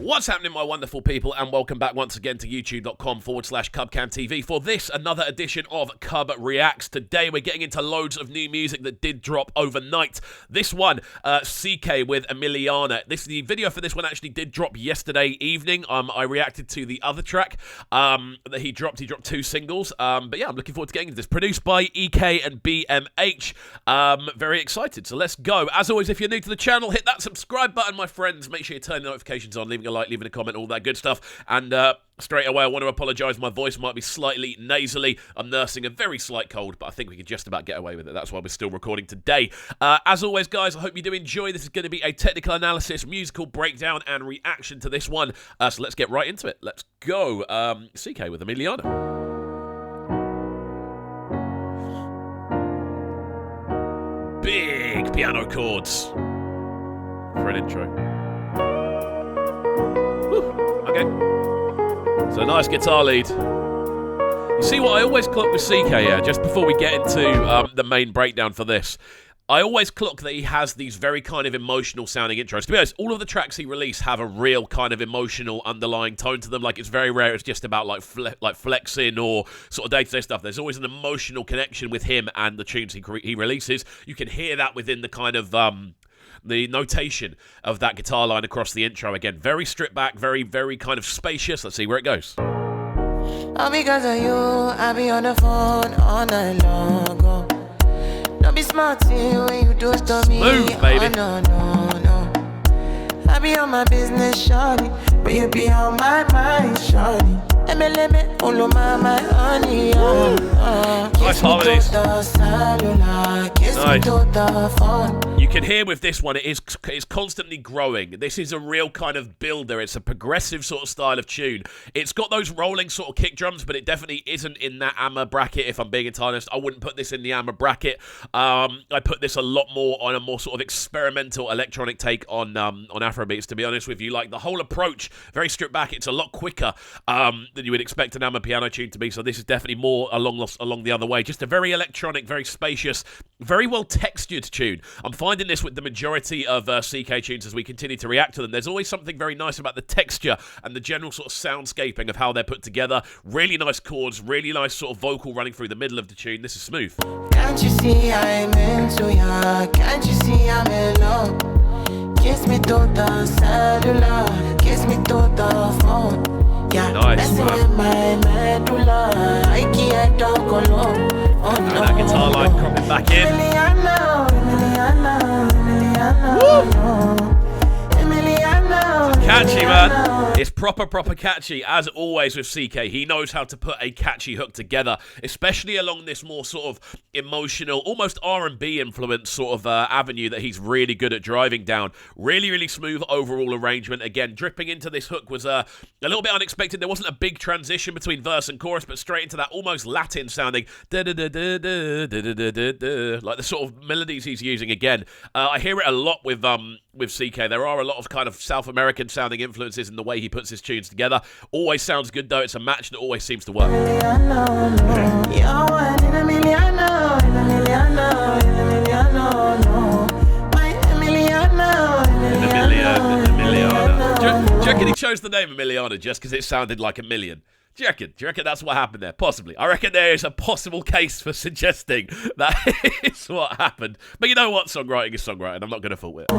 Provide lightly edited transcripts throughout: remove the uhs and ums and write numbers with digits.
What's happening, my wonderful people, and welcome back once again to youtube.com/CubCamTV for this, another edition of CubReacts. Today we're getting into loads of new music that did drop overnight. This one, CKay with Emiliana. The video for this one actually did drop yesterday evening. I reacted to the other track that he dropped. He dropped 2 singles. But yeah, I'm looking forward to getting into this. Produced by EK and BMH. Very excited, so let's go. As always, if you're new to the channel, hit that subscribe button, my friends. Make sure you turn the notifications on, leaving a like, leaving a comment, all that good stuff. And straight away, I want to apologise. My voice might be slightly nasally. I'm nursing a very slight cold, but I think we can just about get away with it. That's why we're still recording today. As always, guys, I hope you do enjoy. This is going to be a technical analysis, musical breakdown, and reaction to this one. So let's get right into it. Let's go. CKay with Emiliana. Big piano chords for an intro. Woo. Okay. So nice guitar lead. You see what I always clock with CKay here, just before we get into the main breakdown for this. I always clock that he has these very kind of emotional sounding intros. To be honest, all of the tracks he released have a real kind of emotional underlying tone to them. Like, it's very rare it's just about like flexing or sort of day-to-day stuff. There's always an emotional connection with him and the tunes he releases. You can hear that within the kind of the notation of that guitar line across the intro. Again, very stripped back, very, very kind of spacious. Let's see where it goes. All because of you, I be on the phone all night long. Don't be smart when you do to me. Smooth, baby. Oh, no. I be on my business, shawty, but you be on my mind, shawty. Let all of my honey. Nice harmonies. Nice. You can hear with this one, it's constantly growing. This is a real kind of builder. It's a progressive sort of style of tune. It's got those rolling sort of kick drums, but it definitely isn't in that AMA bracket, if I'm being entirely honest. I wouldn't put this in the AMA bracket. I put this a lot more on a more sort of experimental electronic take on Afrobeats, to be honest with you. Like, the whole approach, very stripped back. It's a lot quicker than you would expect an AMA piano tune to be, so this is definitely more along the other way. Just a very electronic, very spacious, very well textured tune. I'm finding this with the majority of CKay tunes as we continue to react to them. There's always something very nice about the texture and the general sort of soundscaping of how they're put together. Really nice chords, really nice sort of vocal running through the middle of the tune. This is smooth. Can't you see I'm into ya? Can't you see I'm in love? Kiss me to the cellular, kiss me to the phone. Yeah, nice, man. And that guitar line cropping back in. Catchy, man. It's proper catchy, as always with CKay. He knows how to put a catchy hook together, especially along this more sort of emotional, almost R&B influence sort of avenue that he's really good at driving down. Really, really smooth overall arrangement. Again, dripping into this hook was a little bit unexpected. There wasn't a big transition between verse and chorus, but straight into that almost Latin sounding like the sort of melodies he's using again. I hear it a lot with CKay. There are a lot of kind of South American sounding influences in the way he puts his tunes together. Always sounds good though. It's a match that always seems to work. Emiliana. Do you reckon he chose the name Emiliana just because it sounded like a million? Do you reckon that's what happened there? Possibly. I reckon there is a possible case for suggesting that is what happened. But you know what? Songwriting is songwriting. I'm not going to fault it.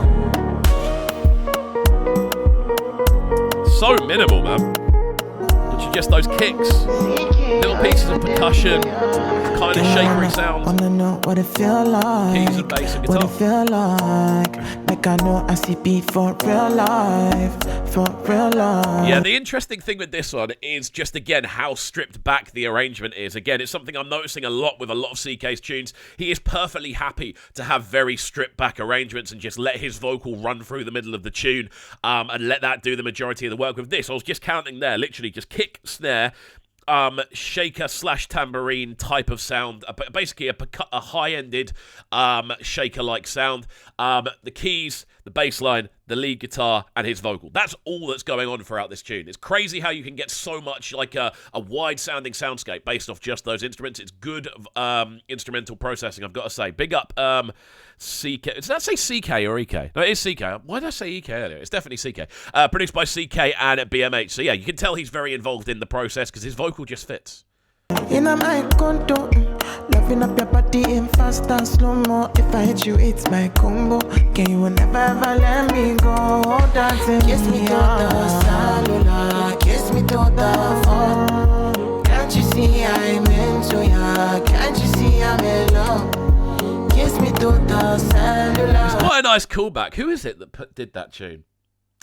So minimal, man. Just those kicks, little pieces of percussion, kind of shakery sound. Wanna know what it feel like? Keys and bass and guitar. What it feel like I know I see beat for real life, for real life. Yeah, the interesting thing with this one is just, again, how stripped back the arrangement is. Again, it's something I'm noticing a lot with a lot of CKay's tunes. He is perfectly happy to have very stripped back arrangements and just let his vocal run through the middle of the tune and let that do the majority of the work. With this, I was just counting there, literally just kick, snare, shaker / tambourine type of sound, basically a high-ended shaker-like sound. The keys, the bass line, the lead guitar, and his vocal. That's all that's going on throughout this tune. It's crazy how you can get so much like a wide-sounding soundscape based off just those instruments. It's good instrumental processing, I've got to say. Big up CKay. Does that say CKay or EK? No, it is CKay. Why did I say EK earlier? It's definitely CKay. Produced by CKay and BMH. So yeah, you can tell he's very involved in the process because his vocal just fits. In my condo, loving up your body in fast and slow-mo. If I hit you, it's my combo. Can you never ever let me go? Dancing kiss me to the cellular, kiss me to the phone. Can't you see I'm into ya? Can't you see I'm in love? Kiss me to the cellular. It's quite a nice callback. Who is it that did that tune?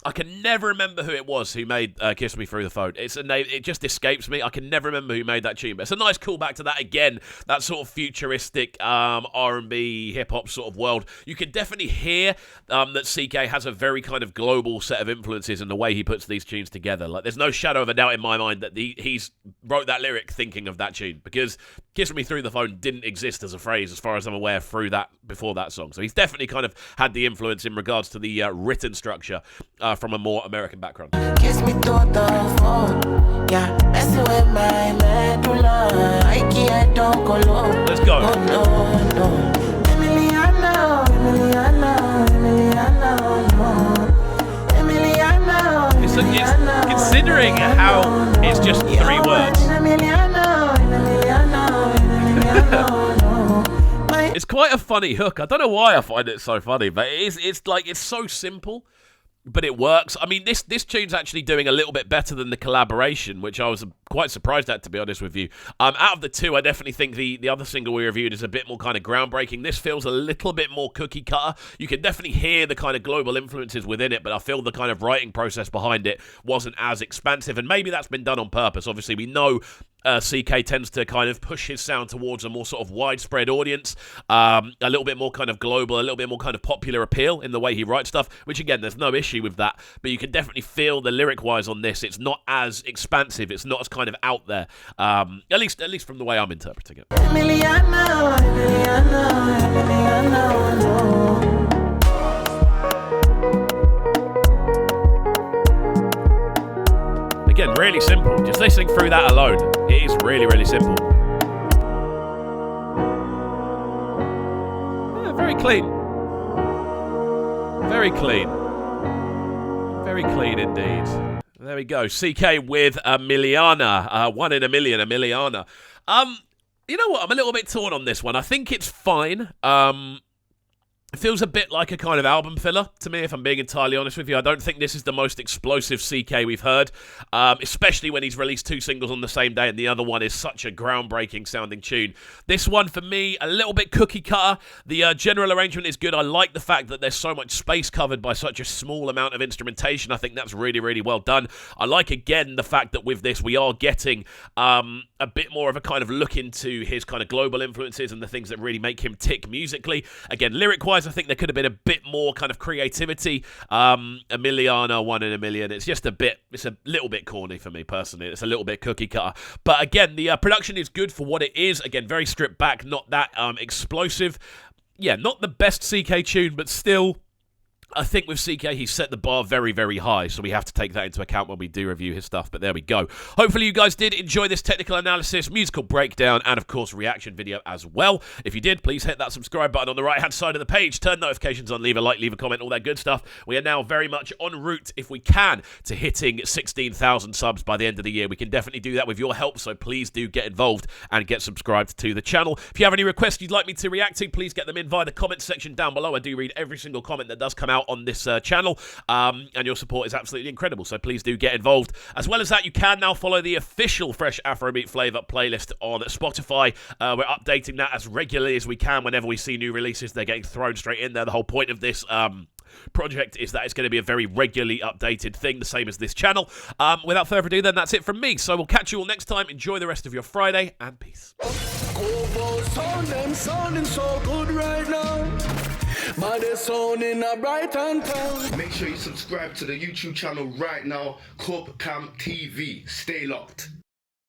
I can never remember who it was who made Kiss Me Through the Phone. It's a name, it just escapes me. I can never remember who made that tune, but it's a nice callback to that again, that sort of futuristic R&B, hip-hop sort of world. You can definitely hear that CKay has a very kind of global set of influences in the way he puts these tunes together. Like, there's no shadow of a doubt in my mind that he's wrote that lyric thinking of that tune, because Kiss Me Through the Phone didn't exist as a phrase, as far as I'm aware, before that song. So he's definitely kind of had the influence in regards to the written structure from a more American background. Kiss me to the phone, yeah, messing with my medulla. I don't go low. Let's go. Oh, no. Emiliana, no. It's considering how it's just 3 words. It's quite a funny hook. I don't know why I find it so funny, but it's so simple, but it works. I mean, this tune's actually doing a little bit better than the collaboration, which I was quite surprised at, to be honest with you. Out of the two, I definitely think the other single we reviewed is a bit more kind of groundbreaking. This feels a little bit more cookie cutter. You can definitely hear the kind of global influences within it, but I feel the kind of writing process behind it wasn't as expansive, and maybe that's been done on purpose. Obviously, we know CKay tends to kind of push his sound towards a more sort of widespread audience, a little bit more kind of global, a little bit more kind of popular appeal in the way he writes stuff, which again, there's no issue with that, but you can definitely feel the lyric-wise on this. It's not as expansive, it's not as kind of out there, at least from the way I'm interpreting it. Emiliana, no. Again, really simple. Just listening through that alone, it is really, really simple. Yeah, very clean. Very clean. Very clean indeed. There we go. CKay with Emiliana. 1 in a million, Emiliana. You know what? I'm a little bit torn on this one. I think it's fine. It feels a bit like a kind of album filler to me, if I'm being entirely honest with you. I don't think this is the most explosive CKay we've heard, especially when he's released 2 singles on the same day and the other one is such a groundbreaking sounding tune. This one, for me, a little bit cookie cutter. The general arrangement is good. I like the fact that there's so much space covered by such a small amount of instrumentation. I think that's really, really well done. I like, again, the fact that with this we are getting a bit more of a kind of look into his kind of global influences and the things that really make him tick musically. Again, lyric-wise, I think there could have been a bit more kind of creativity. Emiliana, 1 in a million. It's a little bit corny for me personally. It's a little bit cookie cutter. But again, the production is good for what it is. Again, very stripped back, not that explosive. Yeah, not the best CKay tune, but still, I think with CKay, he's set the bar very, very high, so we have to take that into account when we do review his stuff, but there we go. Hopefully you guys did enjoy this technical analysis, musical breakdown, and of course, reaction video as well. If you did, please hit that subscribe button on the right-hand side of the page, turn notifications on, leave a like, leave a comment, all that good stuff. We are now very much en route, if we can, to hitting 16,000 subs by the end of the year. We can definitely do that with your help, so please do get involved and get subscribed to the channel. If you have any requests you'd like me to react to, please get them in via the comments section down below. I do read every single comment that does come out on this channel, and your support is absolutely incredible, so please do get involved. As well as that, you can now follow the official Fresh Afrobeat Flavour playlist on Spotify. We're updating that as regularly as we can. Whenever we see new releases, they're getting thrown straight in there. The whole point of this project is that it's going to be a very regularly updated thing, the same as this channel. Without further ado, then, that's it from me, so we'll catch you all next time. Enjoy the rest of your Friday, and peace. Sounding so good right now. My sound in a Brighton town. Make sure you subscribe to the YouTube channel right now, CubCamTV. Stay locked.